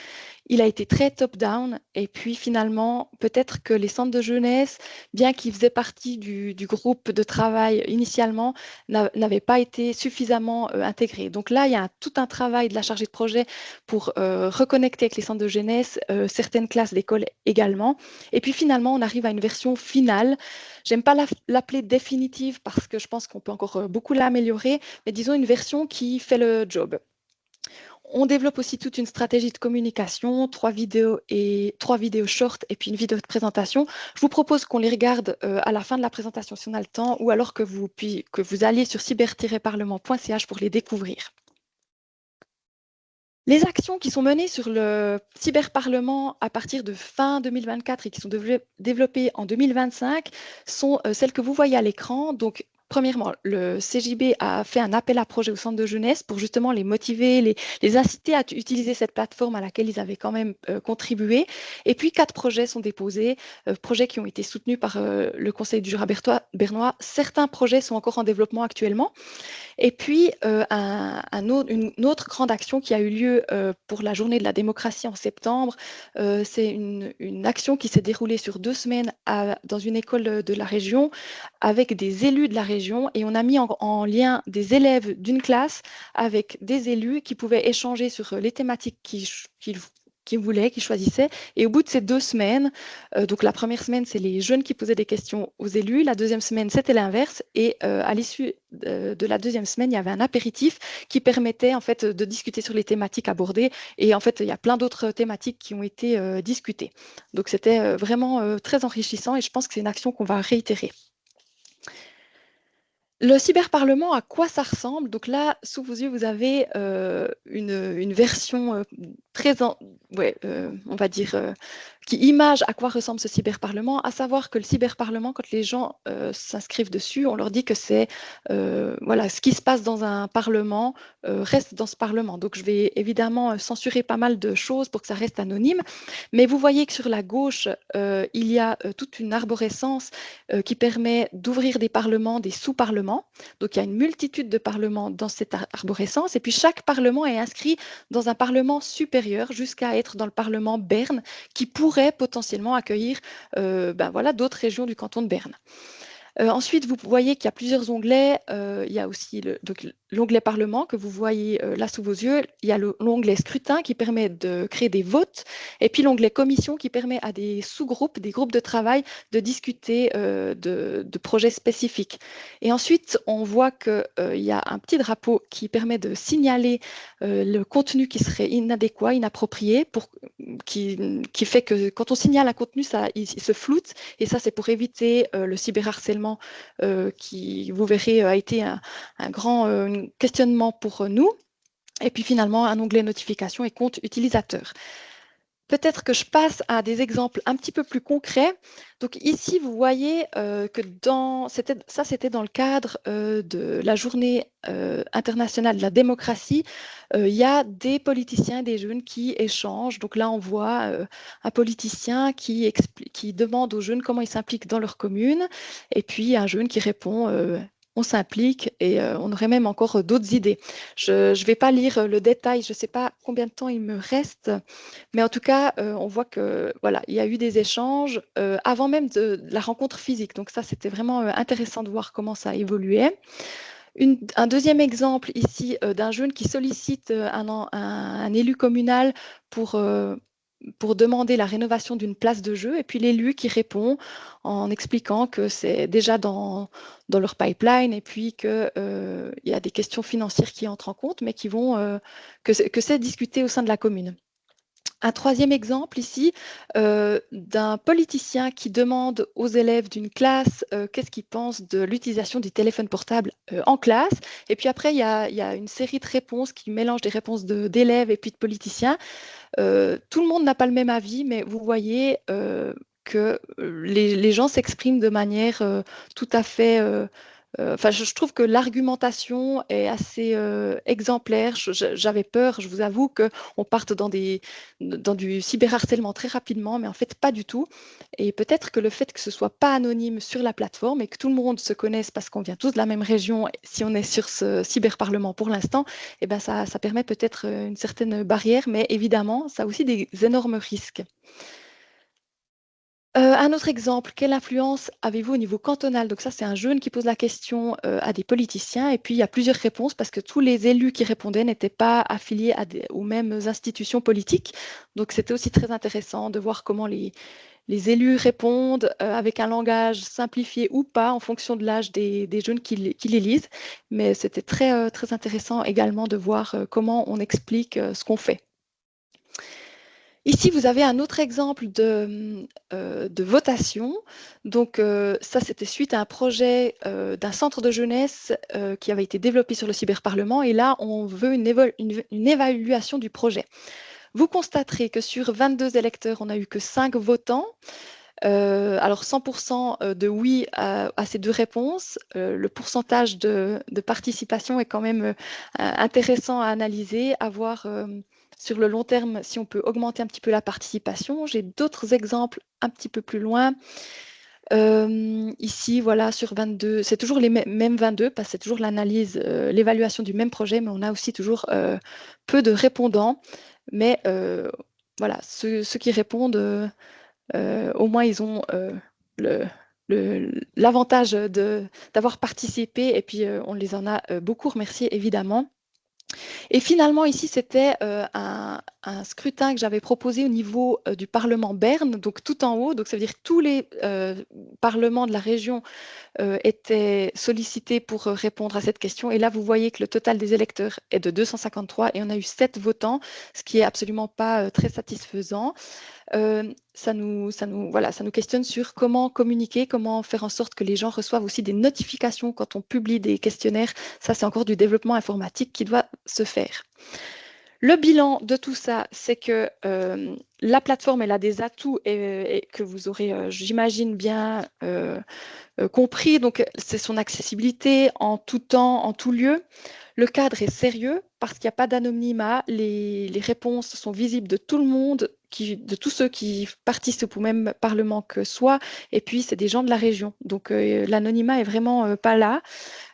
il a été très top-down et puis finalement, peut-être que les centres de jeunesse, bien qu'ils faisaient partie du groupe de travail initialement, n'avaient pas été suffisamment intégrés. Donc là, il y a tout un travail de la chargée de projet pour reconnecter avec les centres de jeunesse, certaines classes d'école également. Et puis finalement, on arrive à une version finale. J'aime pas l'appeler définitive parce que je pense qu'on peut encore beaucoup l'améliorer, mais disons une version qui fait le job. On développe aussi toute une stratégie de communication, 3 vidéos short et puis une vidéo de présentation. Je vous propose qu'on les regarde à la fin de la présentation si on a le temps ou alors que vous alliez sur cyber-parlement.ch pour les découvrir. Les actions qui sont menées sur le cyberparlement à partir de fin 2024 et qui sont développées en 2025 sont celles que vous voyez à l'écran. Donc, premièrement, le CJB a fait un appel à projet au centre de jeunesse pour justement les motiver, les inciter à utiliser cette plateforme à laquelle ils avaient quand même contribué. Et puis, 4 projets sont déposés, projets qui ont été soutenus par le Conseil du Jura bernois. Certains projets sont encore en développement actuellement. Et puis, une autre grande action qui a eu lieu pour la journée de la démocratie en septembre, c'est une action qui s'est déroulée sur 2 semaines dans une école de la région avec des élus de la région et on a mis en lien des élèves d'une classe avec des élus qui pouvaient échanger sur les thématiques qu'ils voulaient, qu'ils choisissaient. Et au bout de ces 2 semaines, donc la première semaine, c'est les jeunes qui posaient des questions aux élus. La deuxième semaine, c'était l'inverse. Et à l'issue de la deuxième semaine, il y avait un apéritif qui permettait en fait de discuter sur les thématiques abordées. Et en fait, il y a plein d'autres thématiques qui ont été discutées. Donc c'était vraiment très enrichissant et je pense que c'est une action qu'on va réitérer. Le cyberparlement, à quoi ça ressemble? Donc là, sous vos yeux, vous avez une version on va dire, qui image à quoi ressemble ce cyberparlement, à savoir que le cyberparlement, quand les gens s'inscrivent dessus, on leur dit que c'est voilà, ce qui se passe dans un parlement reste dans ce parlement. Donc je vais évidemment censurer pas mal de choses pour que ça reste anonyme, mais vous voyez que sur la gauche, il y a toute une arborescence qui permet d'ouvrir des parlements, des sous-parlements. Donc il y a une multitude de parlements dans cette arborescence, et puis chaque parlement est inscrit dans un parlement supérieur jusqu'à être dans le parlement Berne, qui pourrait potentiellement accueillir voilà, d'autres régions du canton de Berne. Ensuite, vous voyez qu'il y a plusieurs onglets. Il y a aussi l'onglet Parlement que vous voyez là sous vos yeux. Il y a l'onglet Scrutin qui permet de créer des votes. Et puis l'onglet Commission qui permet à des sous-groupes, des groupes de travail de discuter de projets spécifiques. Et ensuite, on voit qu'il y a un petit drapeau qui permet de signaler le contenu qui serait inadéquat, inapproprié, qui fait que quand on signale un contenu, il se floute. Et ça, c'est pour éviter le cyberharcèlement qui, vous verrez, a été un grand questionnement pour nous. Et puis finalement, un onglet notification et compte utilisateur. Peut-être que je passe à des exemples un petit peu plus concrets. Donc ici, vous voyez que c'était dans le cadre de la journée internationale de la démocratie. Il y a des politiciens et des jeunes qui échangent. Donc là, on voit un politicien qui demande aux jeunes comment ils s'impliquent dans leur commune. Et puis un jeune qui répond on s'implique et on aurait même encore d'autres idées. Je ne vais pas lire le détail, je ne sais pas combien de temps il me reste, mais en tout cas, on voit que voilà, il y a eu des échanges avant même de la rencontre physique. Donc ça, c'était vraiment intéressant de voir comment ça évoluait. Un deuxième exemple ici d'un jeune qui sollicite un élu communal pour demander la rénovation d'une place de jeu, et puis l'élu qui répond en expliquant que c'est déjà dans leur pipeline, et puis qu'il y a des questions financières qui entrent en compte, mais que c'est discuté au sein de la commune. Un troisième exemple ici d'un politicien qui demande aux élèves d'une classe qu'est-ce qu'ils pensent de l'utilisation du téléphone portable en classe. Et puis après, il y a une série de réponses qui mélangent des réponses d'élèves et puis de politiciens. Tout le monde n'a pas le même avis, mais vous voyez que les gens s'expriment de manière tout à fait... Enfin, je trouve que l'argumentation est assez exemplaire. J'avais peur, je vous avoue, qu'on parte dans du cyberharcèlement très rapidement, mais en fait, pas du tout. Et peut-être que le fait que ce soit pas anonyme sur la plateforme et que tout le monde se connaisse parce qu'on vient tous de la même région, si on est sur ce cyberparlement pour l'instant, eh ben ça permet peut-être une certaine barrière, mais évidemment, ça a aussi des énormes risques. Un autre exemple, quelle influence avez-vous au niveau cantonal? Donc ça, c'est un jeune qui pose la question à des politiciens, et puis il y a plusieurs réponses parce que tous les élus qui répondaient n'étaient pas affiliés aux mêmes institutions politiques. Donc c'était aussi très intéressant de voir comment les élus répondent avec un langage simplifié ou pas en fonction de l'âge des jeunes qui les lisent. Mais c'était très, très intéressant également de voir comment on explique ce qu'on fait. Ici, vous avez un autre exemple de votation. Donc, ça, c'était suite à un projet d'un centre de jeunesse qui avait été développé sur le cyberparlement. Et là, on veut une évaluation du projet. Vous constaterez que sur 22 électeurs, on n'a eu que 5 votants. Alors 100% de oui à ces deux réponses. Le pourcentage de participation est quand même intéressant à analyser, à voir sur le long terme si on peut augmenter un petit peu la participation. J'ai d'autres exemples un petit peu plus loin. Ici, voilà, sur 22, c'est toujours les mêmes 22 parce que c'est toujours l'analyse, l'évaluation du même projet, mais on a aussi toujours peu de répondants. Mais voilà, ceux qui répondent, au moins ils ont l'avantage d'avoir participé, et puis on les en a beaucoup remerciés évidemment. Et finalement, ici, c'était un scrutin que j'avais proposé au niveau du Parlement Berne, donc tout en haut. Donc ça veut dire que tous les parlements de la région étaient sollicités pour répondre à cette question. Et là, vous voyez que le total des électeurs est de 253 et on a eu 7 votants, ce qui est absolument pas très satisfaisant. Ça nous questionne sur comment communiquer, comment faire en sorte que les gens reçoivent aussi des notifications quand on publie des questionnaires. Ça, c'est encore du développement informatique qui doit se faire. Le bilan de tout ça, c'est que la plateforme, elle a des atouts et que vous aurez, j'imagine, bien compris. Donc, c'est son accessibilité en tout temps, en tout lieu. Le cadre est sérieux parce qu'il n'y a pas d'anonymat. Les réponses sont visibles de tout le monde, de tous ceux qui participent au même parlement que soi. Et puis, c'est des gens de la région. Donc, l'anonymat est vraiment pas là.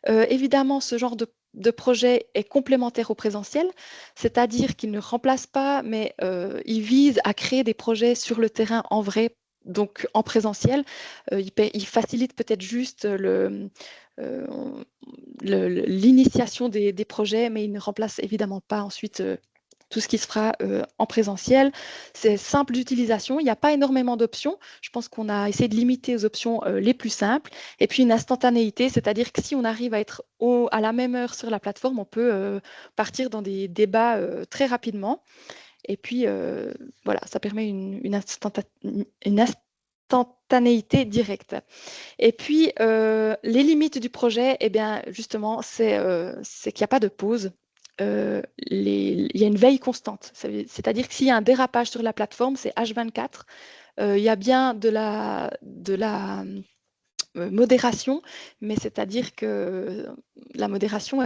Évidemment, ce genre de projet est complémentaire au présentiel, c'est-à-dire qu'il ne remplace pas, mais il vise à créer des projets sur le terrain en vrai, donc en présentiel. Il facilite peut-être juste l'initiation des projets, mais il ne remplace évidemment pas ensuite tout ce qui se fera en présentiel. C'est simple d'utilisation, il n'y a pas énormément d'options. Je pense qu'on a essayé de limiter aux options les plus simples. Et puis une instantanéité, c'est-à-dire que si on arrive à être à la même heure sur la plateforme, on peut partir dans des débats très rapidement. Et puis voilà, ça permet une instantanéité directe. Et puis les limites du projet, eh bien justement, c'est qu'il n'y a pas de pause. Il y a une veille constante. C'est-à-dire que s'il y a un dérapage sur la plateforme, c'est H24. Il y a bien de la modération, mais c'est-à-dire que la modération,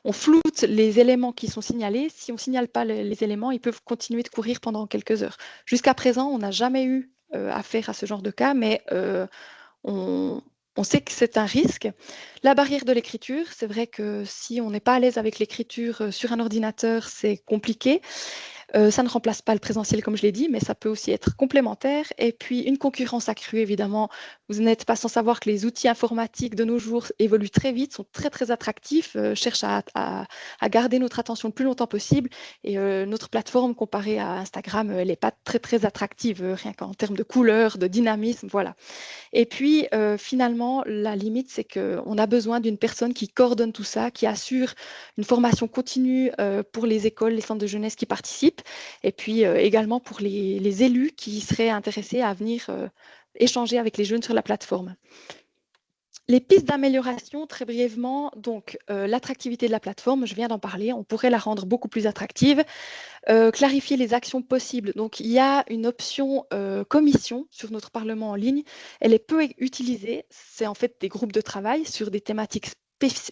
on floute les éléments qui sont signalés. Si on ne signale pas les éléments, ils peuvent continuer de courir pendant quelques heures. Jusqu'à présent, on n'a jamais eu affaire à ce genre de cas, mais on on sait que c'est un risque. La barrière de l'écriture, c'est vrai que si on n'est pas à l'aise avec l'écriture sur un ordinateur, c'est compliqué. Ça ne remplace pas le présentiel, comme je l'ai dit, mais ça peut aussi être complémentaire. Et puis, une concurrence accrue, évidemment. Vous n'êtes pas sans savoir que les outils informatiques de nos jours évoluent très vite, sont très, très attractifs, cherchent à garder notre attention le plus longtemps possible. Et notre plateforme, comparée à Instagram, elle n'est pas très, très attractive, rien qu'en termes de couleurs, de dynamisme, voilà. Et puis, finalement, la limite, c'est qu'on a besoin d'une personne qui coordonne tout ça, qui assure une formation continue pour les écoles, les centres de jeunesse qui participent, et puis également pour les élus qui seraient intéressés à venir échanger avec les jeunes sur la plateforme. Les pistes d'amélioration, très brièvement, donc l'attractivité de la plateforme, je viens d'en parler, on pourrait la rendre beaucoup plus attractive. Clarifier les actions possibles. Donc, il y a une option commission sur notre Parlement en ligne. Elle est peu utilisée. C'est en fait des groupes de travail sur des thématiques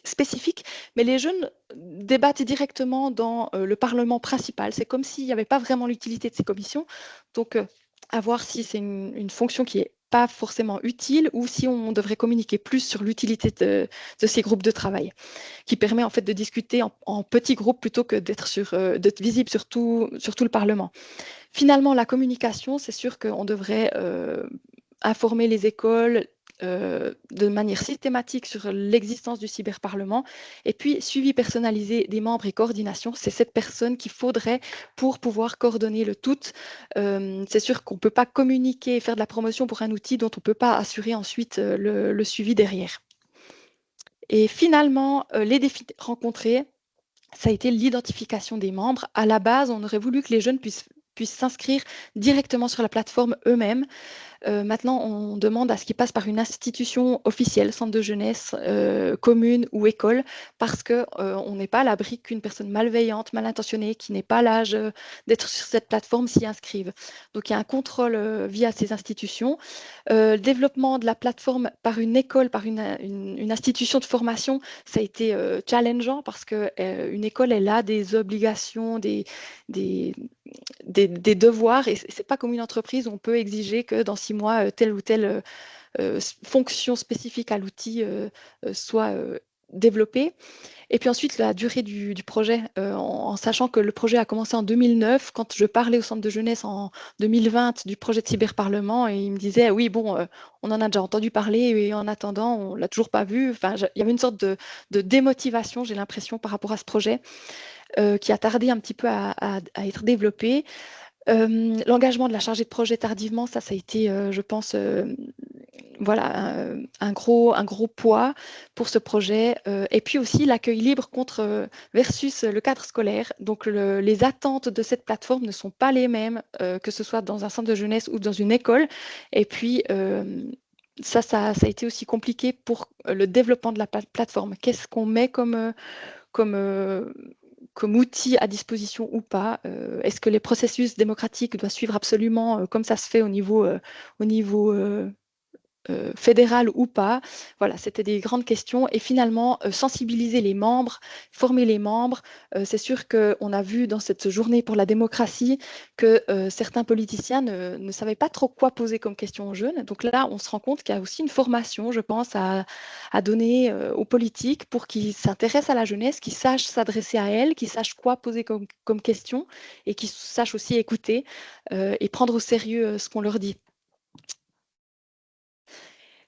spécifiques, mais les jeunes débattent directement dans le Parlement principal. C'est comme s'il n'y avait pas vraiment l'utilité de ces commissions. Donc, à voir si c'est une fonction qui est pas forcément utile ou si on devrait communiquer plus sur l'utilité de ces groupes de travail, qui permet en fait de discuter en petits groupes plutôt que d'être visible sur tout le Parlement. Finalement, la communication, c'est sûr qu'on devrait informer les écoles de manière systématique sur l'existence du cyberparlement et puis suivi personnalisé des membres et coordination. C'est cette personne qu'il faudrait pour pouvoir coordonner le tout. C'est sûr qu'on ne peut pas communiquer et faire de la promotion pour un outil dont on ne peut pas assurer ensuite le suivi derrière. Et finalement, les défis rencontrés, ça a été l'identification des membres. À la base, on aurait voulu que les jeunes puissent s'inscrire directement sur la plateforme eux-mêmes. Maintenant, on demande à ce qu'ils passent par une institution officielle, centre de jeunesse, commune ou école, parce qu'on n'est pas à l'abri qu'une personne malveillante, mal intentionnée, qui n'est pas à l'âge d'être sur cette plateforme, s'y inscrive. Donc, il y a un contrôle via ces institutions. Le développement de la plateforme par une école, par une institution de formation, ça a été challengeant parce qu'une école, elle a des obligations, des devoirs et c'est pas comme une entreprise où on peut exiger que dans 6 mois, telle ou telle fonction spécifique à l'outil soit développée. Et puis ensuite, la durée du projet, en sachant que le projet a commencé en 2009, quand je parlais au centre de jeunesse en 2020 du projet de cyberparlement, et ils me disaient, oui, bon, on en a déjà entendu parler, et en attendant, on l'a toujours pas vu. Enfin, il y avait une sorte de démotivation, j'ai l'impression, par rapport à ce projet, qui a tardé un petit peu à être développé. L'engagement de la chargée de projet tardivement, ça a été, je pense, voilà, un gros poids pour ce projet. Et puis aussi l'accueil libre versus le cadre scolaire. Donc les attentes de cette plateforme ne sont pas les mêmes, que ce soit dans un centre de jeunesse ou dans une école. Et puis ça a été aussi compliqué pour le développement de la plateforme. Qu'est-ce qu'on met comme outil à disposition ou pas? Est-ce que les processus démocratiques doivent suivre absolument comme ça se fait au niveau fédéral ou pas? Voilà, c'était des grandes questions. Et finalement, sensibiliser les membres, former les membres. C'est sûr qu'on a vu dans cette journée pour la démocratie que certains politiciens ne savaient pas trop quoi poser comme question aux jeunes. Donc là, on se rend compte qu'il y a aussi une formation, je pense, à donner aux politiques pour qu'ils s'intéressent à la jeunesse, qu'ils sachent s'adresser à elle, qu'ils sachent quoi poser comme question et qu'ils sachent aussi écouter et prendre au sérieux ce qu'on leur dit.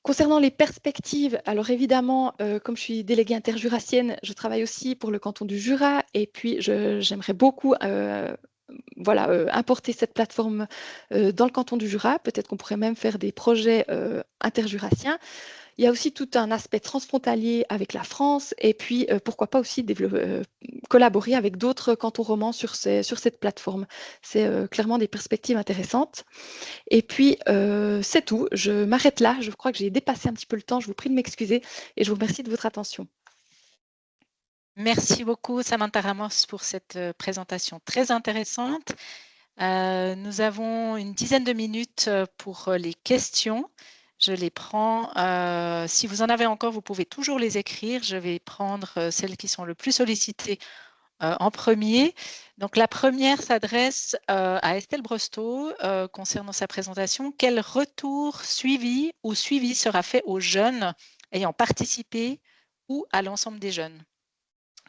Concernant les perspectives, alors évidemment, comme je suis déléguée interjurassienne, je travaille aussi pour le canton du Jura et puis j'aimerais beaucoup importer cette plateforme dans le canton du Jura. Peut-être qu'on pourrait même faire des projets interjurassiens. Il y a aussi tout un aspect transfrontalier avec la France et puis pourquoi pas aussi collaborer avec d'autres cantons romans sur cette plateforme. C'est clairement des perspectives intéressantes. Et puis, c'est tout. Je m'arrête là. Je crois que j'ai dépassé un petit peu le temps. Je vous prie de m'excuser et je vous remercie de votre attention. Merci beaucoup, Samantha Ramos, pour cette présentation très intéressante. Nous avons une dizaine de minutes pour les questions. Je les prends. Si vous en avez encore, vous pouvez toujours les écrire. Je vais prendre celles qui sont le plus sollicitées en premier. Donc, la première s'adresse à Estelle Brestow concernant sa présentation. Quel retour suivi sera fait aux jeunes ayant participé ou à l'ensemble des jeunes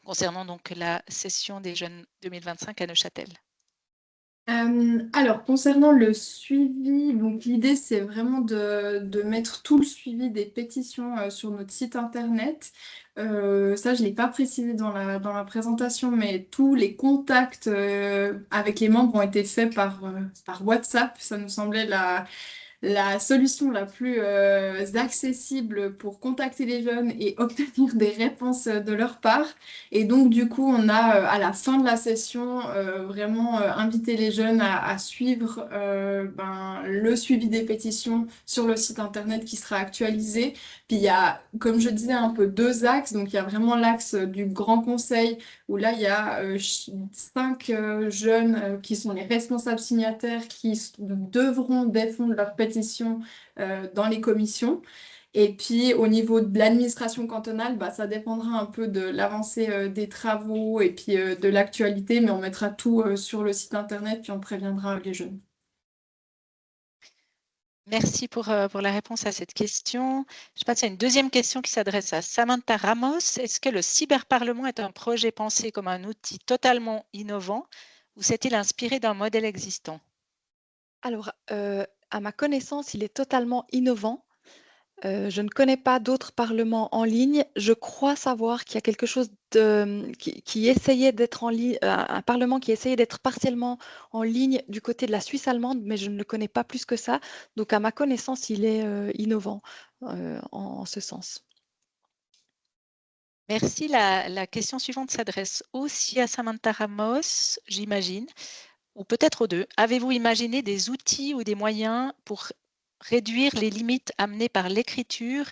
concernant donc la session des jeunes 2025 à Neuchâtel? Alors, concernant le suivi, donc l'idée c'est vraiment de mettre tout le suivi des pétitions sur notre site internet. Ça, je ne l'ai pas précisé dans la présentation, mais tous les contacts avec les membres ont été faits par WhatsApp. Ça nous semblait la solution la plus accessible pour contacter les jeunes et obtenir des réponses de leur part. Et donc, du coup, on a, à la fin de la session, vraiment invité les jeunes à suivre le suivi des pétitions sur le site internet qui sera actualisé. Puis, il y a, comme je disais, un peu deux axes. Donc, il y a vraiment l'axe du Grand Conseil où là, il y a 5 jeunes qui sont les responsables signataires qui devront défendre leur pétition dans les commissions. Et puis au niveau de l'administration cantonale, ça dépendra un peu de l'avancée des travaux et puis de l'actualité, mais on mettra tout sur le site internet, puis on préviendra les jeunes. Merci pour la réponse à cette question. Je passe à une deuxième question qui s'adresse à Samantha Ramos. Est-ce que le cyberparlement est un projet pensé comme un outil totalement innovant ou s'est-il inspiré d'un modèle existant? Alors, à ma connaissance, il est totalement innovant. Je ne connais pas d'autres parlements en ligne. Je crois savoir qu'il y a quelque chose qui essayait d'être en ligne, un parlement qui essayait d'être partiellement en ligne du côté de la Suisse allemande, mais je ne le connais pas plus que ça. Donc, à ma connaissance, il est innovant en ce sens. Merci. La question suivante s'adresse aussi à Samantha Ramos, j'imagine, ou peut-être aux deux. Avez-vous imaginé des outils ou des moyens pour réduire les limites amenées par l'écriture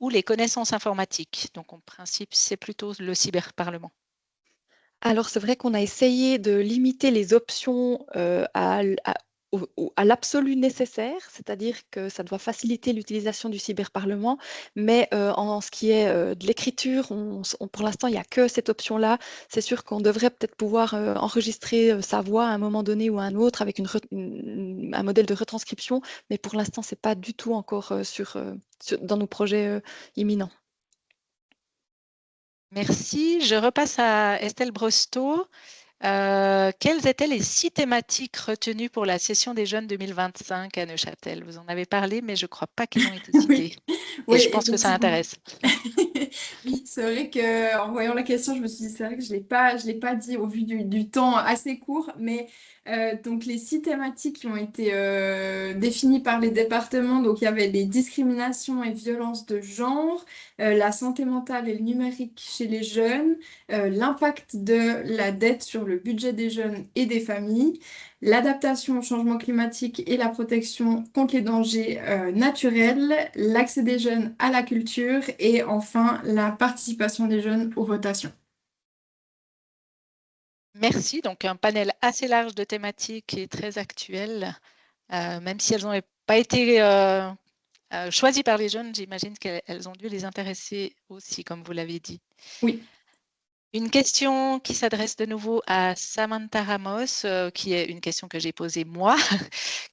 ou les connaissances informatiques? Donc, en principe, c'est plutôt le cyberparlement. Alors, c'est vrai qu'on a essayé de limiter les options à l'absolu nécessaire, c'est-à-dire que ça doit faciliter l'utilisation du cyberparlement, mais en ce qui est de l'écriture, pour l'instant, il n'y a que cette option-là. C'est sûr qu'on devrait peut-être pouvoir enregistrer sa voix à un moment donné ou à un autre avec un modèle de retranscription, mais pour l'instant, ce n'est pas du tout encore dans nos projets imminents. Merci. Je repasse à Estelle Brestow. Quelles étaient les 6 thématiques retenues pour la session des jeunes 2025 à Neuchâtel? Vous en avez parlé, mais je ne crois pas qu'ils ont été cités. Oui, et je pense que ça intéresse. Oui, c'est vrai qu'en voyant la question, je me suis dit, c'est vrai que je l'ai pas dit au vu du temps assez court, mais donc les 6 thématiques qui ont été définies par les départements, donc il y avait les discriminations et violences de genre, la santé mentale et le numérique chez les jeunes, l'impact de la dette sur le budget des jeunes et des familles, l'adaptation au changement climatique et la protection contre les dangers naturels, l'accès des jeunes à la culture et enfin la participation des jeunes aux votations. Merci. Donc, un panel assez large de thématiques et très actuel. Même si elles n'ont pas été choisies par les jeunes, j'imagine qu'elles ont dû les intéresser aussi, comme vous l'avez dit. Oui. Une question qui s'adresse de nouveau à Samantha Ramos, qui est une question que j'ai posée moi,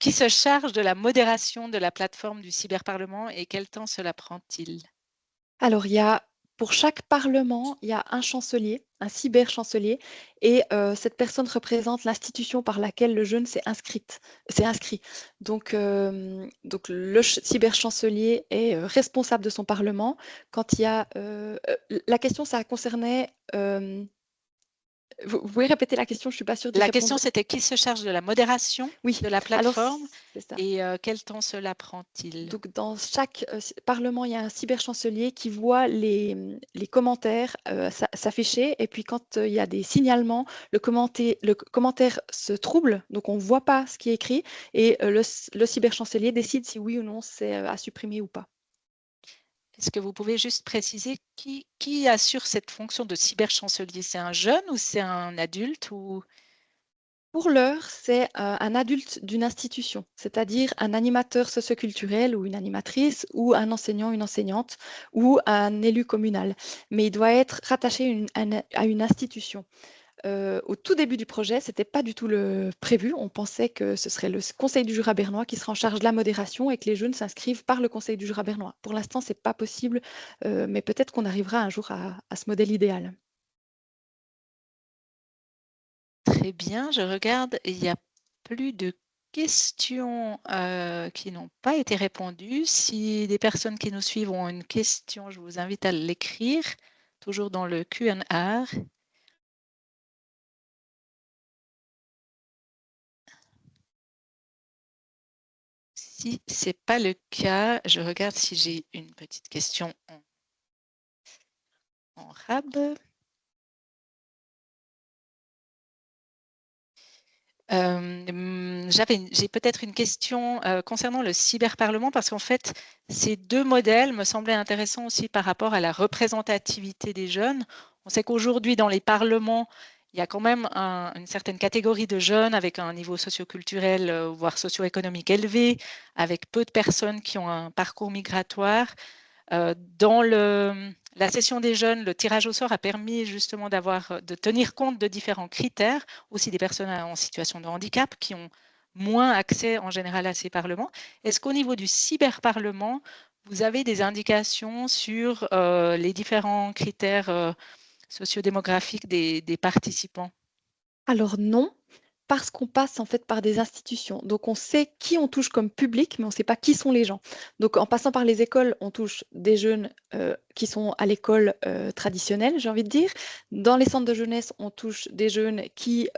qui se charge de la modération de la plateforme du cyberparlement et quel temps cela prend-il? Alors, pour chaque parlement, il y a un chancelier, un cyber-chancelier, et cette personne représente l'institution par laquelle le jeune s'est inscrit. Donc le cyber-chancelier est responsable de son parlement. Quand il y a la question, ça concernait. Vous pouvez répéter la question, je ne suis pas sûre d'y La répondre. question, c'était qui se charge de la modération Oui, de la alors plateforme c'est ça. et quel temps cela prend-il? Donc, dans chaque parlement, il y a un cyberchancelier qui voit les commentaires s'afficher. Et puis, quand il y a des signalements, le commentaire se trouble. Donc, on ne voit pas ce qui est écrit. Et le cyberchancelier décide si oui ou non c'est à supprimer ou pas. Est-ce que vous pouvez juste préciser qui assure cette fonction de cyberchancelier? C'est un jeune ou c'est un adulte ou... Pour l'heure, c'est un adulte d'une institution, c'est-à-dire un animateur socioculturel ou une animatrice ou un enseignant, une enseignante ou un élu communal. Mais il doit être rattaché à une institution. au tout début du projet, ce n'était pas du tout prévu. On pensait que ce serait le Conseil du Jura bernois qui serait en charge de la modération et que les jeunes s'inscrivent par le Conseil du Jura bernois. Pour l'instant, ce n'est pas possible, mais peut-être qu'on arrivera un jour à ce modèle idéal. Très bien, je regarde, il n'y a plus de questions qui n'ont pas été répondues. Si des personnes qui nous suivent ont une question, je vous invite à l'écrire, toujours dans le Q&A. Si ce n'est pas le cas, je regarde si j'ai une petite question en rab. J'ai peut-être une question concernant le cyberparlement, parce qu'en fait, ces deux modèles me semblaient intéressants aussi par rapport à la représentativité des jeunes. On sait qu'aujourd'hui, dans les parlements, il y a quand même une certaine catégorie de jeunes avec un niveau socioculturel, voire socio-économique élevé, avec peu de personnes qui ont un parcours migratoire. Dans la session des jeunes, le tirage au sort a permis justement de tenir compte de différents critères, aussi des personnes en situation de handicap qui ont moins accès en général à ces parlements. Est-ce qu'au niveau du cyberparlement, vous avez des indications sur les différents critères sociodémographiques des participants? Alors non, parce qu'on passe en fait par des institutions. Donc on sait qui on touche comme public, mais on ne sait pas qui sont les gens. Donc en passant par les écoles, on touche des jeunes qui sont à l'école traditionnelle, j'ai envie de dire. Dans les centres de jeunesse, on touche des jeunes qui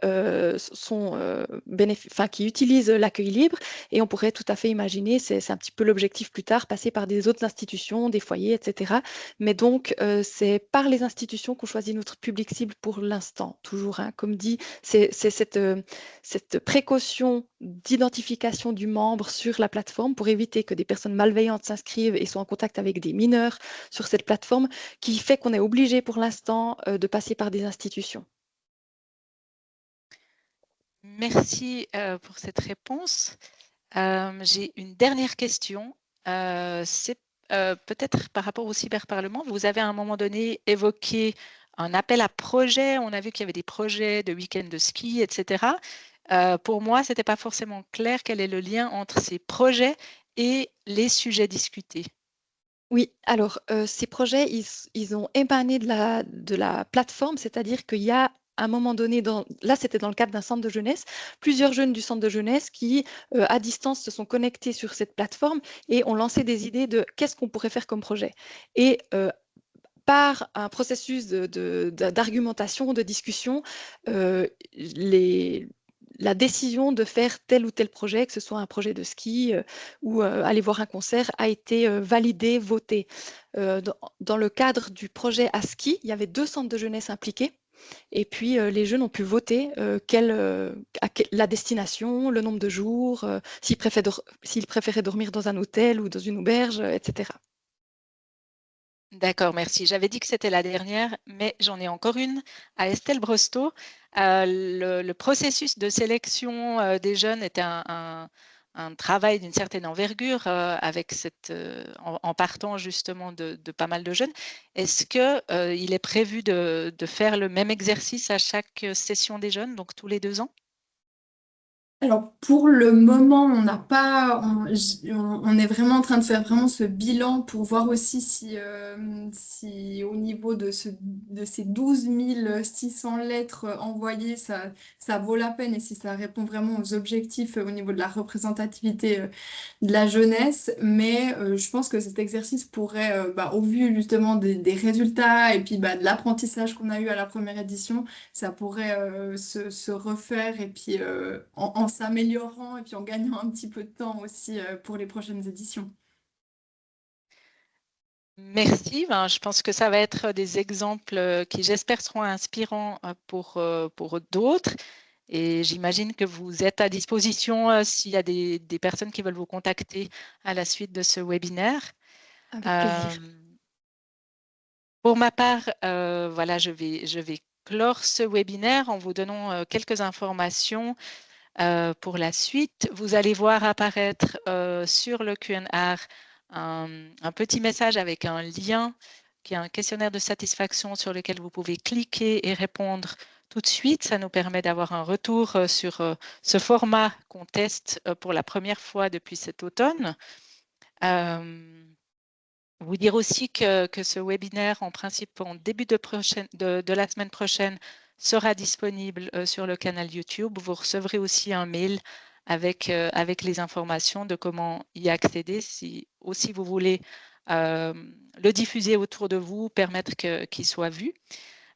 qui utilisent l'accueil libre. Et on pourrait tout à fait imaginer, c'est un petit peu l'objectif plus tard, passer par des autres institutions, des foyers, etc. Mais donc c'est par les institutions qu'on choisit notre public cible pour l'instant, toujours, hein. Comme dit, c'est cette précaution d'identification du membre sur la plateforme pour éviter que des personnes malveillantes s'inscrivent et soient en contact avec des mineurs sur cette plateforme, qui fait qu'on est obligé pour l'instant de passer par des institutions. Merci pour cette réponse. J'ai une dernière question. C'est peut-être par rapport au cyberparlement. Vous avez à un moment donné évoqué un appel à projet. On a vu qu'il y avait des projets de week-end de ski, etc. Pour moi, ce n'était pas forcément clair quel est le lien entre ces projets et les sujets discutés. Oui, alors ces projets, ils ont émané de la plateforme, c'est-à-dire qu'il y a à un moment donné, là c'était dans le cadre d'un centre de jeunesse, plusieurs jeunes du centre de jeunesse qui, à distance, se sont connectés sur cette plateforme et ont lancé des idées de qu'est-ce qu'on pourrait faire comme projet. Et par un processus d'argumentation, de discussion, la décision de faire tel ou tel projet, que ce soit un projet de ski ou aller voir un concert, a été validée, votée. Dans le cadre du projet à ski, il y avait 2 centres de jeunesse impliqués. Et puis, les jeunes ont pu voter la destination, le nombre de jours, s'ils préféraient dormir dans un hôtel ou dans une auberge, etc. D'accord, merci. J'avais dit que c'était la dernière, mais j'en ai encore une à Estelle Brestow. Le processus de sélection des jeunes était un travail d'une certaine envergure avec en partant justement de pas mal de jeunes. Est-ce qu'il est prévu de faire le même exercice à chaque session des jeunes, donc tous les 2 ans? Alors pour le moment, on n'a pas, on est vraiment en train de faire vraiment ce bilan pour voir aussi si au niveau de ces 12 600 lettres envoyées, ça vaut la peine et si ça répond vraiment aux objectifs au niveau de la représentativité de la jeunesse. Mais je pense que cet exercice pourrait, au vu justement des résultats et puis de l'apprentissage qu'on a eu à la première édition, ça pourrait se refaire et puis en s'améliorant et puis en gagnant un petit peu de temps aussi pour les prochaines éditions. Merci. Ben, je pense que ça va être des exemples qui, j'espère, seront inspirants pour d'autres. Et j'imagine que vous êtes à disposition s'il y a des personnes qui veulent vous contacter à la suite de ce webinaire. Avec plaisir. Pour ma part, voilà, je vais clore ce webinaire en vous donnant quelques informations pour la suite. Vous allez voir apparaître sur le Q&A un petit message avec un lien qui est un questionnaire de satisfaction sur lequel vous pouvez cliquer et répondre tout de suite. Ça nous permet d'avoir un retour sur ce format qu'on teste pour la première fois depuis cet automne. Vous dire aussi que ce webinaire, en principe, en début de la semaine prochaine, sera disponible sur le canal YouTube. Vous recevrez aussi un mail avec les informations de comment y accéder, si aussi vous voulez le diffuser autour de vous, permettre qu'il soit vu.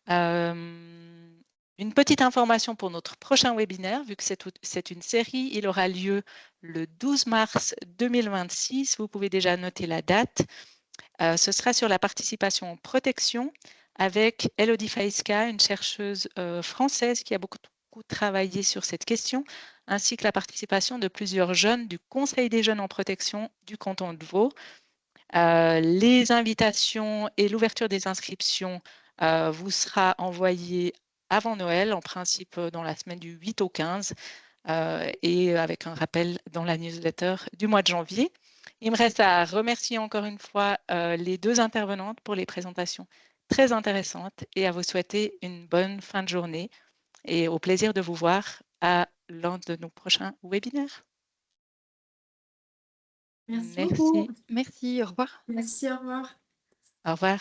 Une petite information pour notre prochain webinaire, vu que c'est une série, il aura lieu le 12 mars 2026. Vous pouvez déjà noter la date. Ce sera sur la participation en protection avec Elodie Faiska, une chercheuse française qui a beaucoup travaillé sur cette question, ainsi que la participation de plusieurs jeunes du Conseil des jeunes en protection du canton de Vaud. Les invitations et l'ouverture des inscriptions vous sera envoyée avant Noël, en principe dans la semaine du 8 au 15, et avec un rappel dans la newsletter du mois de janvier. Il me reste à remercier encore une fois les deux intervenantes pour les présentations très intéressantes et à vous souhaiter une bonne fin de journée et au plaisir de vous voir à l'un de nos prochains webinaires. Merci beaucoup. Merci, au revoir. Merci, au revoir. Au revoir.